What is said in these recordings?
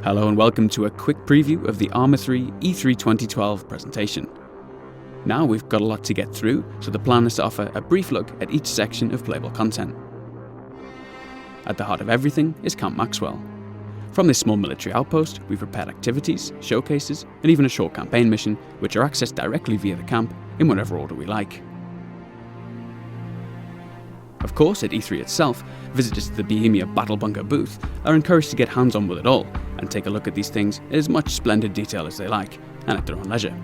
Hello and welcome to a quick preview of the Arma 3 E3 2012 presentation. Now we've got a lot to get through, so the plan is to offer a brief look at each section of playable content. At the heart of everything is Camp Maxwell. From this small military outpost, we've prepared activities, showcases, and even a short campaign mission, which are accessed directly via the camp in whatever order we like. Of course, at E3 itself, visitors to the Bohemia Battle Bunker booth are encouraged to get hands-on with it all and take a look at these things in as much splendid detail as they like, and at their own leisure.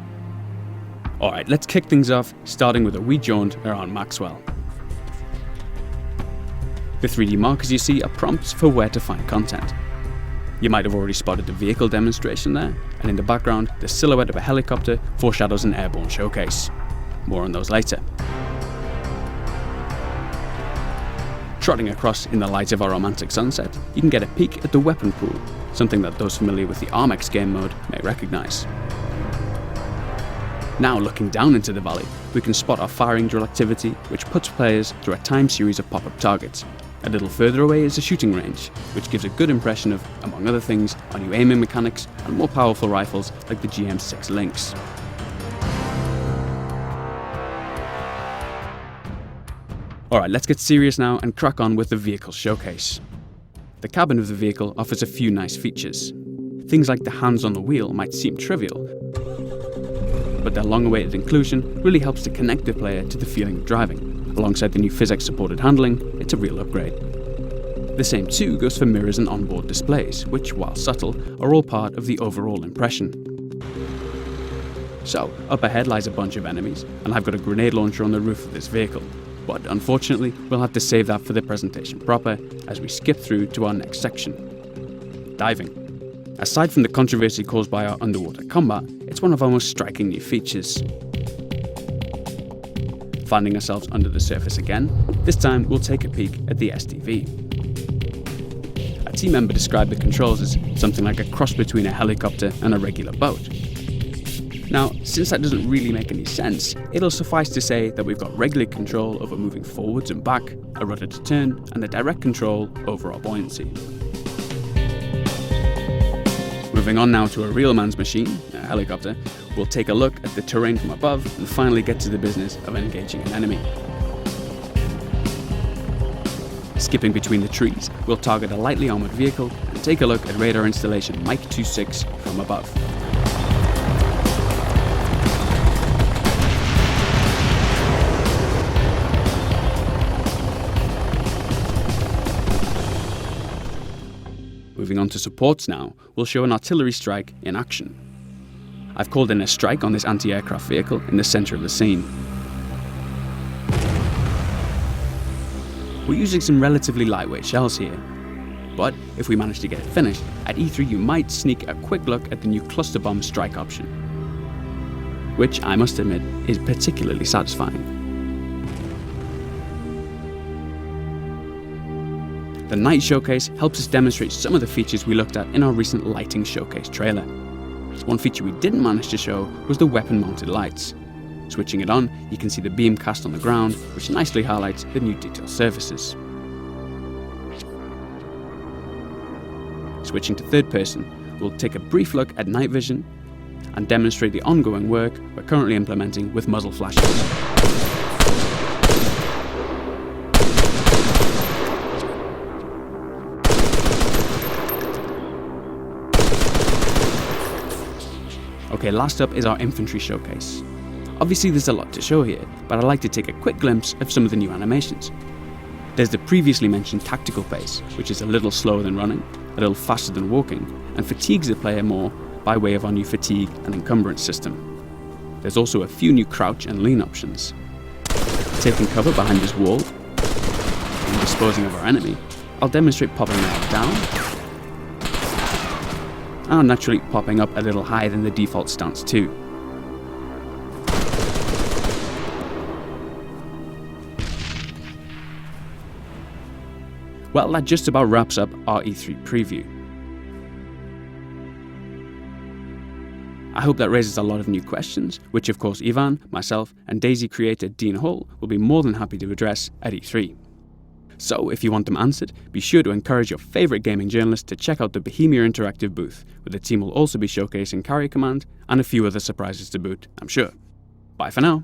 Alright, let's kick things off, starting with a wee jaunt around Maxwell. The 3D markers you see are prompts for where to find content. You might have already spotted the vehicle demonstration there, and in the background, the silhouette of a helicopter foreshadows an airborne showcase. More on those later. Trotting across in the light of our romantic sunset, you can get a peek at the weapon pool, something that those familiar with the Armex game mode may recognise. Now looking down into the valley, we can spot our firing drill activity, which puts players through a timed series of pop-up targets. A little further away is a shooting range, which gives a good impression of, among other things, our new aiming mechanics and more powerful rifles like the GM6 Lynx. Alright, let's get serious now and crack on with the vehicle showcase. The cabin of the vehicle offers a few nice features. Things like the hands on the wheel might seem trivial, but their long-awaited inclusion really helps to connect the player to the feeling of driving. Alongside the new physics-supported handling, it's a real upgrade. The same too goes for mirrors and onboard displays, which, while subtle, are all part of the overall impression. So, up ahead lies a bunch of enemies, and I've got a grenade launcher on the roof of this vehicle. But unfortunately, we'll have to save that for the presentation proper, as we skip through to our next section. Diving. Aside from the controversy caused by our underwater combat, it's one of our most striking new features. Finding ourselves under the surface again, this time we'll take a peek at the SDV. A team member described the controls as something like a cross between a helicopter and a regular boat. Now, since that doesn't really make any sense, it'll suffice to say that we've got regular control over moving forwards and back, a rudder to turn, and the direct control over our buoyancy. Moving on now to a real man's machine, a helicopter, we'll take a look at the terrain from above and finally get to the business of engaging an enemy. Skipping between the trees, we'll target a lightly armoured vehicle and take a look at radar installation Mike 26 from above. Moving on to supports now, we'll show an artillery strike in action. I've called in a strike on this anti-aircraft vehicle in the centre of the scene. We're using some relatively lightweight shells here, but if we manage to get it finished, at E3 you might sneak a quick look at the new cluster bomb strike option, which I must admit is particularly satisfying. The night showcase helps us demonstrate some of the features we looked at in our recent lighting showcase trailer. One feature we didn't manage to show was the weapon-mounted lights. Switching it on, you can see the beam cast on the ground, which nicely highlights the new detail surfaces. Switching to third person, we'll take a brief look at night vision and demonstrate the ongoing work we're currently implementing with muzzle flashes. Okay, last up is our infantry showcase. Obviously there's a lot to show here, but I'd like to take a quick glimpse of some of the new animations. There's the previously mentioned tactical pace, which is a little slower than running, a little faster than walking, and fatigues the player more by way of our new fatigue and encumbrance system. There's also a few new crouch and lean options. Taking cover behind this wall and disposing of our enemy, I'll demonstrate popping that down, and naturally popping up a little higher than the default stance too. Well, that just about wraps up our E3 preview. I hope that raises a lot of new questions, which of course Ivan, myself and Daisy creator Dean Hall will be more than happy to address at E3. So if you want them answered, be sure to encourage your favourite gaming journalist to check out the Bohemia Interactive booth, where the team will also be showcasing Carrier Command and a few other surprises to boot, I'm sure. Bye for now.